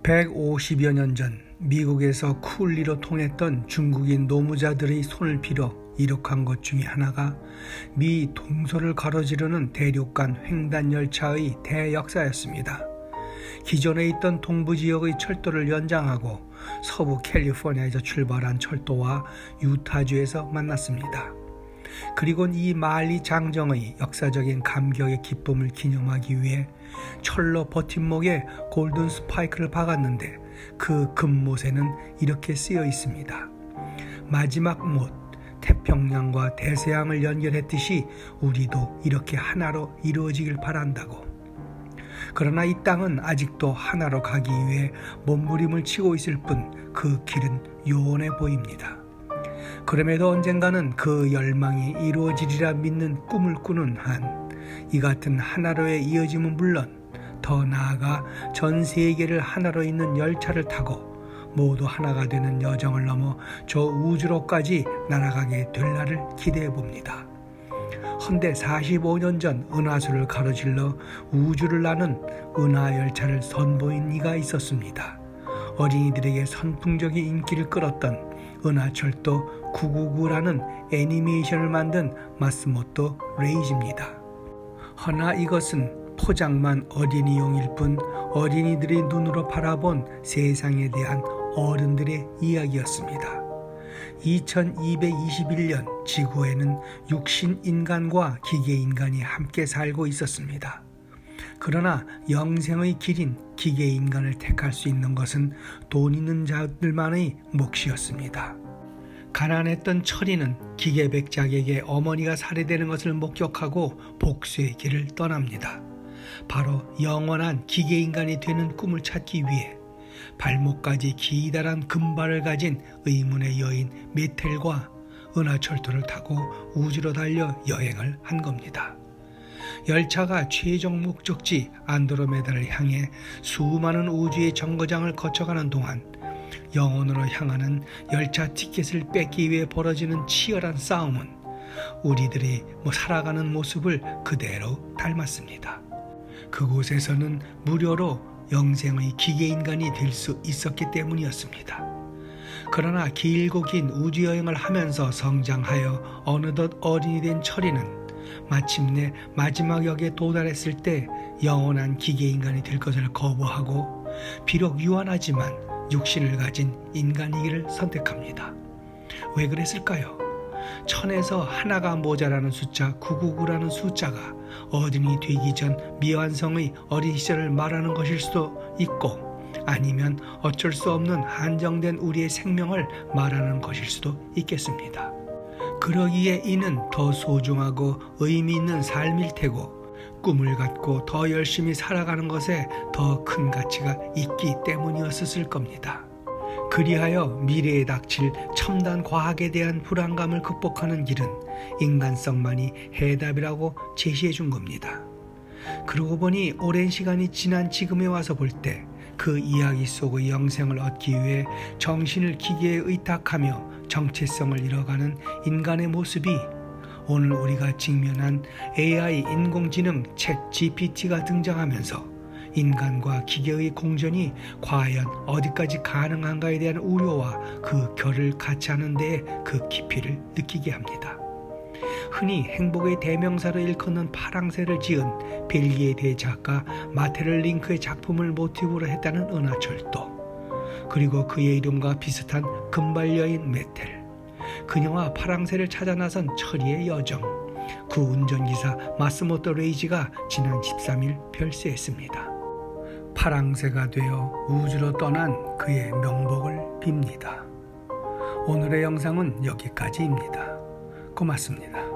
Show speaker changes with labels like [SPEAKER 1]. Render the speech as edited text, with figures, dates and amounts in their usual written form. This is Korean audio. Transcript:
[SPEAKER 1] 150여 년 전 미국에서 쿨리로 통했던 중국인 노무자들의 손을 빌어 이룩한 것 중에 하나가 미 동서를 가로지르는 대륙간 횡단열차의 대역사였습니다. 기존에 있던 동부 지역의 철도를 연장하고 서부 캘리포니아에서 출발한 철도와 유타주에서 만났습니다. 그리곤 이 만리 장정의 역사적인 감격의 기쁨을 기념하기 위해 철로 버팀목에 골든 스파이크를 박았는데 그 금못에는 이렇게 쓰여 있습니다. 마지막 못, 태평양과 대서양을 연결했듯이 우리도 이렇게 하나로 이루어지길 바란다고. 그러나 이 땅은 아직도 하나로 가기 위해 몸부림을 치고 있을 뿐 그 길은 요원해 보입니다. 그럼에도 언젠가는 그 열망이 이루어지리라 믿는 꿈을 꾸는 한 이 같은 하나로의 이어짐은 물론 더 나아가 전 세계를 하나로 잇는 열차를 타고 모두 하나가 되는 여정을 넘어 저 우주로까지 날아가게 될 날을 기대해 봅니다. 헌데 45년 전 은하수를 가로질러 우주를 나눈 은하열차를 선보인 이가 있었습니다. 어린이들에게 선풍적인 인기를 끌었던 은하철도 999라는 애니메이션을 만든 마스모토 레이지입니다. 허나 이것은 포장만 어린이용일 뿐 어린이들이 눈으로 바라본 세상에 대한 어른들의 이야기였습니다. 2221년 지구에는 육신인간과 기계인간이 함께 살고 있었습니다. 그러나 영생의 길인 기계인간을 택할 수 있는 것은 돈 있는 자들만의 몫이었습니다. 가난했던 철이는 기계백작에게 어머니가 살해되는 것을 목격하고 복수의 길을 떠납니다. 바로 영원한 기계인간이 되는 꿈을 찾기 위해 발목까지 기다란 금발을 가진 의문의 여인 메텔과 은하철도를 타고 우주로 달려 여행을 한 겁니다. 열차가 최종 목적지 안드로메다를 향해 수많은 우주의 정거장을 거쳐가는 동안 영혼으로 향하는 열차 티켓을 뺏기 위해 벌어지는 치열한 싸움은 우리들이 살아가는 모습을 그대로 닮았습니다. 그곳에서는 무료로 영생의 기계인간이 될 수 있었기 때문이었습니다. 그러나 길고 긴 우주여행을 하면서 성장하여 어느덧 어린이 된 철이는 마침내 마지막 역에 도달했을 때 영원한 기계인간이 될 것을 거부하고 비록 유한하지만 육신을 가진 인간이기를 선택합니다. 왜 그랬을까요? 천에서 하나가 모자라는 숫자 999라는 숫자가 어른이 되기 전 미완성의 어린 시절을 말하는 것일 수도 있고 아니면 어쩔 수 없는 한정된 우리의 생명을 말하는 것일 수도 있겠습니다. 그러기에 이는 더 소중하고 의미 있는 삶일 테고 꿈을 갖고 더 열심히 살아가는 것에 더 큰 가치가 있기 때문이었을 겁니다. 그리하여 미래에 닥칠 첨단 과학에 대한 불안감을 극복하는 길은 인간성만이 해답이라고 제시해 준 겁니다. 그러고 보니 오랜 시간이 지난 지금에 와서 볼 때 그 이야기 속의 영생을 얻기 위해 정신을 기계에 의탁하며 정체성을 잃어가는 인간의 모습이 오늘 우리가 직면한 AI 인공지능 챗 GPT가 등장하면서 인간과 기계의 공존이 과연 어디까지 가능한가에 대한 우려와 그 결을 같이 하는 데에 그 깊이를 느끼게 합니다. 흔히 행복의 대명사로 일컫는 파랑새를 지은 벨기에 대작가 마테르 링크의 작품을 모티브로 했다는 은하철도, 그리고 그의 이름과 비슷한 금발여인 메텔, 그녀와 파랑새를 찾아 나선 철이의 여정, 그 운전기사 마스모토 레이지가 지난 13일 별세했습니다. 파랑새가 되어 우주로 떠난 그의 명복을 빕니다. 오늘의 영상은 여기까지입니다. 고맙습니다.